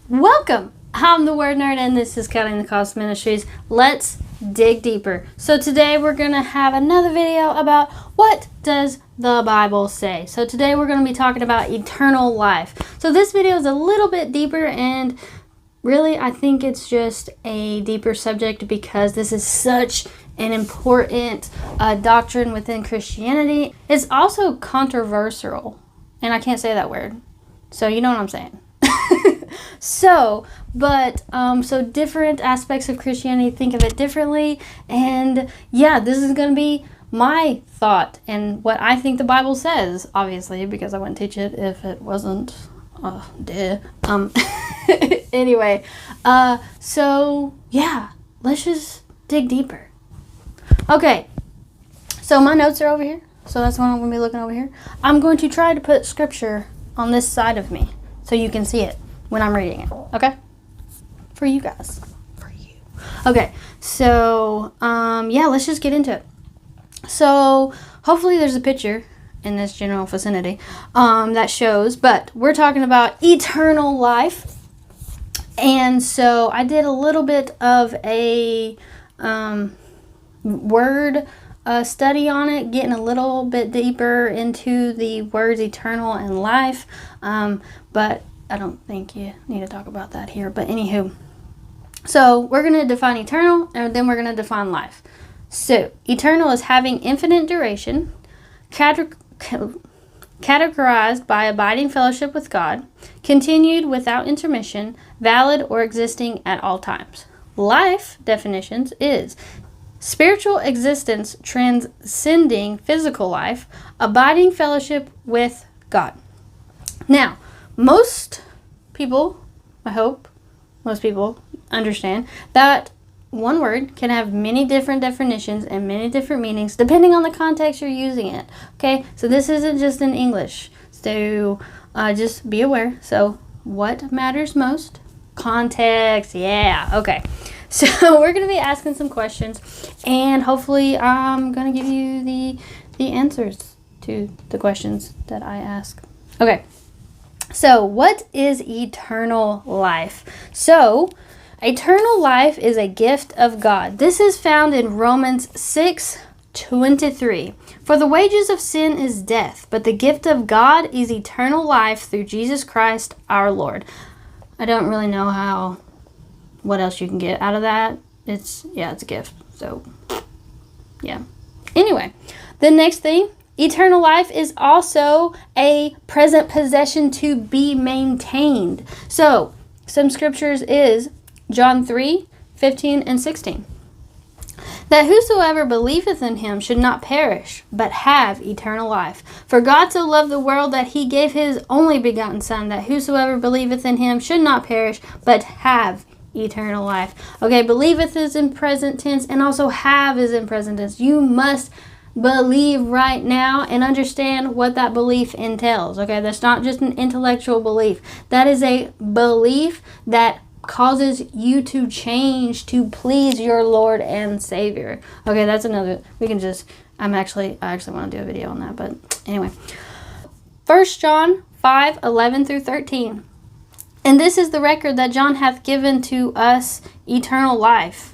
Welcome! I'm the WordNerd and this is Cutting the Cost Ministries. Let's dig deeper. So today we're going to have another video about what does the Bible say. So today we're going to be talking about eternal life. So this video is a little bit deeper, and really I think it's just a deeper subject because this is such an important doctrine within Christianity. It's also controversial, and I can't say that word, so you know what I'm saying. So different aspects of Christianity think of it differently, and yeah, this is going to be my thought and what I think the Bible says, obviously, because I wouldn't teach it if it wasn't, anyway, so yeah, let's just dig deeper. Okay, so my notes are over here, so that's what I'm going to be looking over here. I'm going to try to put scripture on this side of me so you can see it when I'm reading it, okay? For you guys. For you. Okay, so, yeah, let's just get into it. So, hopefully there's a picture in this general vicinity that shows, but we're talking about eternal life. And so, I did a little bit of a word study on it, getting a little bit deeper into the words eternal and life, but I don't think you need to talk about that here, but anywho. So we're going to define eternal, and then we're going to define life. So eternal is having infinite duration, categorized by abiding fellowship with God, continued without intermission, valid or existing at all times. Life definitions is spiritual existence transcending physical life, abiding fellowship with God. Now, most people, I hope most people understand that one word can have many different definitions and many different meanings depending on the context you're using it. Okay, so this isn't just in English. So just be aware. So what matters most? Context. Yeah, okay. So we're going to be asking some questions, and hopefully I'm going to give you the answers to the questions that I ask. Okay. So, what is eternal life? So, eternal life is a gift of God. This is found in Romans 6:23. For the wages of sin is death, but the gift of God is eternal life through Jesus Christ our Lord. I don't really know what else you can get out of that. It's a gift. So, yeah. Anyway, the next thing. Eternal life is also a present possession to be maintained. So, some scriptures is John 3:15 and 16. That whosoever believeth in him should not perish, but have eternal life. For God so loved the world that he gave his only begotten Son, that whosoever believeth in him should not perish, but have eternal life. Okay, believeth is in present tense, and also have is in present tense. You must believe right now and understand what that belief entails. Okay, that's not just an intellectual belief. That is a belief that causes you to change to please your Lord and Savior. Okay, that's another. I actually want to do a video on that, but anyway. 1 John 5:11 through 13. And this is the record that John hath given to us eternal life.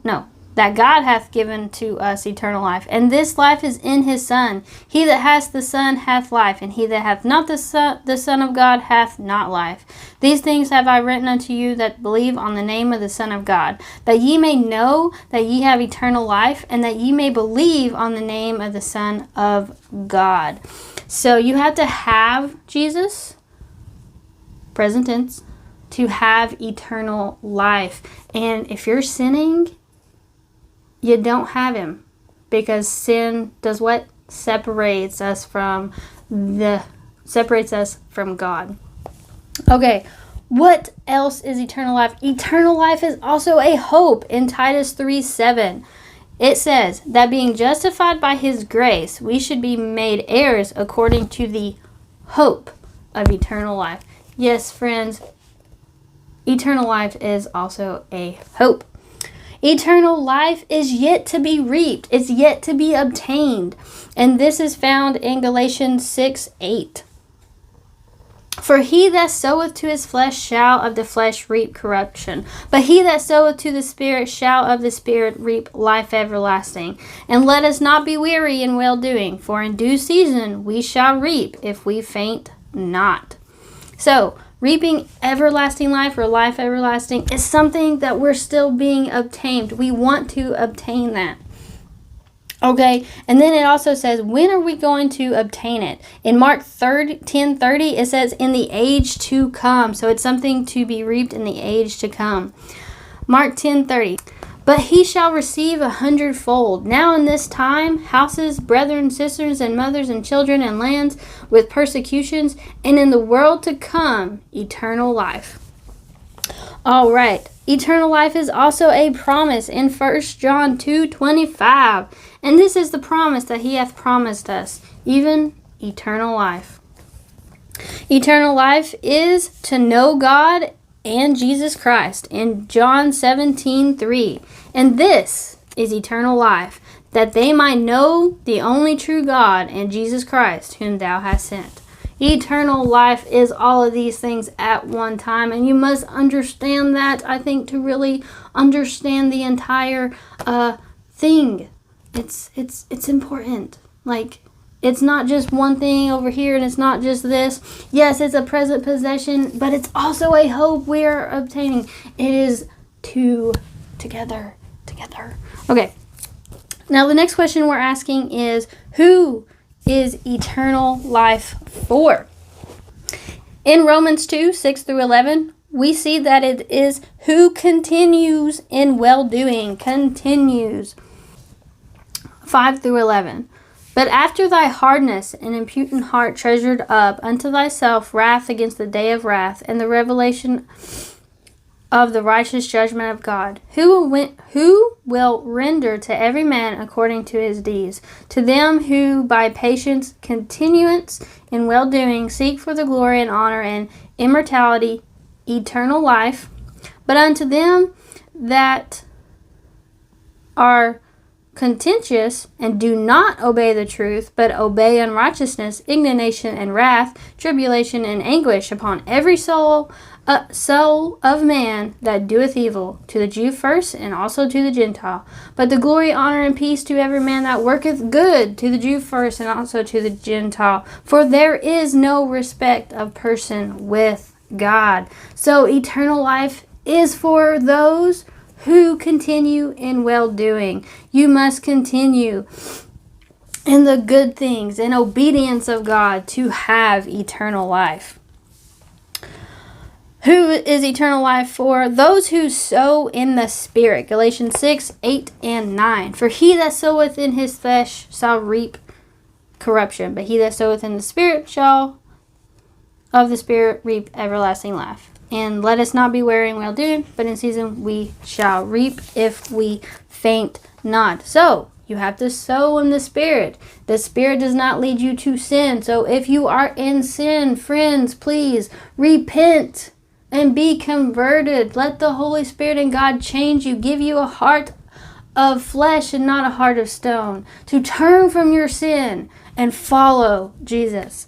No. That God hath given to us eternal life, and this life is in his Son. He that hath the Son hath life, and he that hath not the Son of God hath not life. These things have I written unto you that believe on the name of the Son of God, that ye may know that ye have eternal life, and that ye may believe on the name of the Son of God. So you have to have Jesus, present tense, to have eternal life. And if you're sinning, you don't have him, because sin does what? Separates us from God. Okay, what else is eternal life? Eternal life is also a hope in Titus 3:7. It says that being justified by his grace, we should be made heirs according to the hope of eternal life. Yes, friends, eternal life is also a hope. Eternal life is yet to be reaped. It's yet to be obtained. And this is found in Galatians 6:8. For he that soweth to his flesh shall of the flesh reap corruption, but he that soweth to the Spirit shall of the Spirit reap life everlasting. And let us not be weary in well-doing, for in due season we shall reap if we faint not. So, reaping everlasting life or life everlasting is something that we're still being obtained. We want to obtain that. Okay, and then it also says, when are we going to obtain it? In Mark 10:30, it says, in the age to come. So it's something to be reaped in the age to come. Mark 10:30, but he shall receive 100-fold. Now in this time, houses, brethren, sisters, and mothers, and children, and lands, with persecutions, and in the world to come, eternal life. All right. Eternal life is also a promise in 1 John 2:25. And this is the promise that he hath promised us, even eternal life. Eternal life is to know God and Jesus Christ in John 17:3. And this is eternal life, that they might know the only true God and Jesus Christ, whom thou hast sent. Eternal life is all of these things at one time, and you must understand that, I think, to really understand the entire thing. It's important. Like, it's not just one thing over here, and it's not just this. Yes, it's a present possession, but it's also a hope we are obtaining. It is two together. Okay. Now, the next question we're asking is, who is eternal life for? In Romans 2:6-11, we see that it is who continues in well-doing. Continues. 5-11. But after thy hardness and impudent heart treasured up unto thyself wrath against the day of wrath and the revelation of the righteous judgment of God, who will render to every man according to his deeds. To them who by patience continuance in well-doing seek for the glory and honor and immortality, eternal life. But unto them that are contentious and do not obey the truth, but obey unrighteousness, indignation and wrath, tribulation and anguish upon every soul of man that doeth evil, to the Jew first, and also to the Gentile. But the glory, honor, and peace to every man that worketh good, to the Jew first, and also to the Gentile. For there is no respect of person with God. So eternal life is for those who continue in well-doing. You must continue in the good things, in obedience of God, to have eternal life. Who is eternal life for? Those who sow in the Spirit. Galatians 6:8-9. For he that soweth in his flesh shall reap corruption, but he that soweth in the Spirit shall of the Spirit reap everlasting life. And let us not be weary in well-doing, but in season we shall reap if we faint not. So, you have to sow in the Spirit. The Spirit does not lead you to sin. So if you are in sin, friends, please repent and be converted. Let the Holy Spirit and God change you, give you a heart of flesh and not a heart of stone, to turn from your sin and follow Jesus.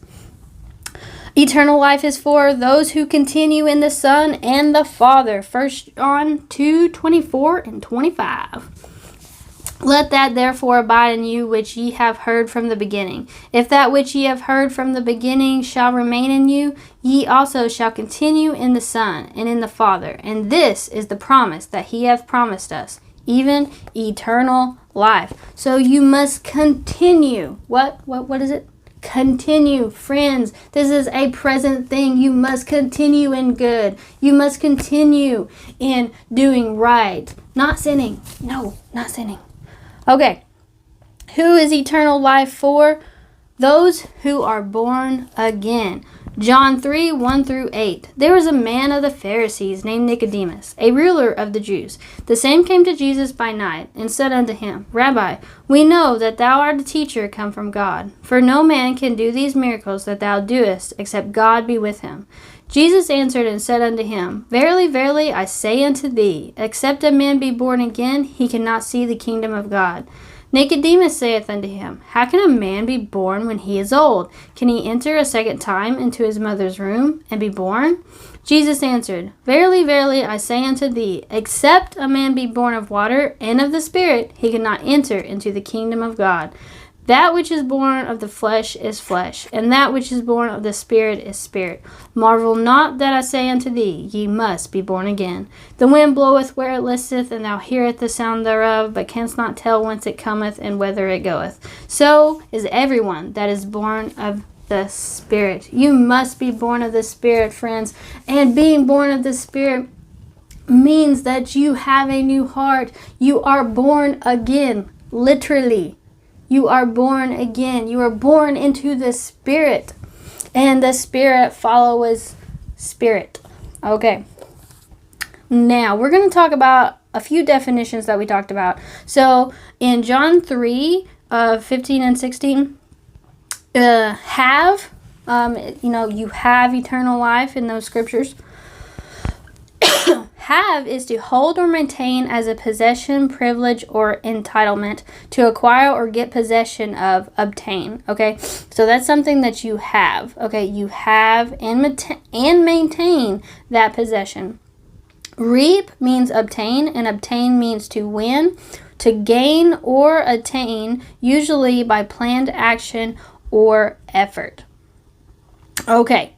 Eternal life is for those who continue in the Son and the Father. 1 John 2:24-25. Let that therefore abide in you which ye have heard from the beginning. If that which ye have heard from the beginning shall remain in you, ye also shall continue in the Son and in the Father. And this is the promise that he hath promised us, even eternal life. So you must continue. What is it? Continue, friends. This is a present thing. You must continue in good. You must continue in doing right. Not sinning. No, not sinning. Okay. Who is eternal life for? Those who are born again. John 3:1-8. There was a man of the Pharisees named Nicodemus, a ruler of the Jews. The same came to Jesus by night, and said unto him, Rabbi, we know that thou art a teacher come from God. For no man can do these miracles that thou doest, except God be with him. Jesus answered and said unto him, Verily, verily, I say unto thee, except a man be born again, he cannot see the kingdom of God. Nicodemus saith unto him, How can a man be born when he is old? Can he enter a second time into his mother's womb and be born? Jesus answered, Verily, verily, I say unto thee, except a man be born of water and of the Spirit, he cannot enter into the kingdom of God. That which is born of the flesh is flesh, and that which is born of the Spirit is spirit. Marvel not that I say unto thee, Ye must be born again. The wind bloweth where it listeth, and thou hearest the sound thereof, but canst not tell whence it cometh and whither it goeth. So is everyone that is born of the Spirit. You must be born of the Spirit, friends. And being born of the Spirit means that you have a new heart. You are born again, literally. You are born again. You are born into the Spirit. And the Spirit follows Spirit. Okay. Now, we're going to talk about a few definitions that we talked about. So, in John 3, 15 and 16, you have eternal life in those scriptures. Have is to hold or maintain as a possession, privilege, or entitlement, to acquire or get possession of, obtain. Okay, so that's something that you have. Okay, you have and maintain that possession. Reap means obtain, and obtain means to win, to gain or attain, usually by planned action or effort. Okay.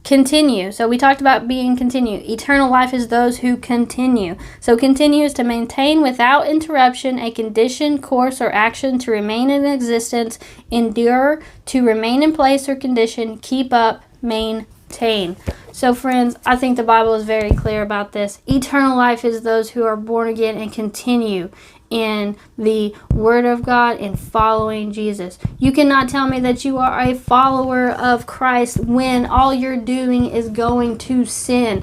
Continue. So we talked about being continue. Eternal life is those who continue. So continue is to maintain without interruption a condition, course, or action, to remain in existence, endure, to remain in place or condition, keep up, maintain. So friends, I think the Bible is very clear about this. Eternal life is those who are born again and continue in the Word of God and following Jesus. You cannot tell me that you are a follower of Christ when all you're doing is going to sin.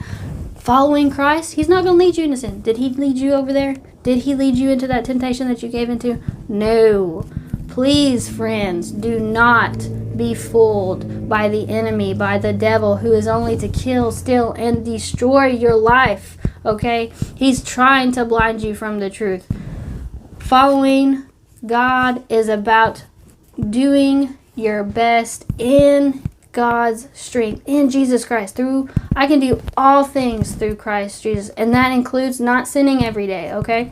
Following Christ, He's not going to lead you into sin. Did He lead you over there? Did He lead you into that temptation that you gave into? No. Please, friends, do not be fooled by the enemy, by the devil, who is only to kill, steal, and destroy your life. Okay? He's trying to blind you from the truth. Following God is about doing your best in God's strength, in Jesus Christ. I can do all things through Christ Jesus, and that includes not sinning every day, okay?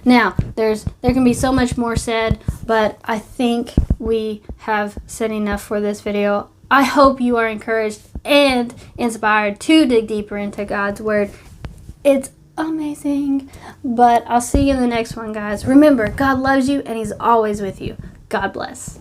Now, there can be so much more said, but I think we have said enough for this video. I hope you are encouraged and inspired to dig deeper into God's Word. It's amazing. But I'll see you in the next one, guys. Remember, God loves you and He's always with you. God bless.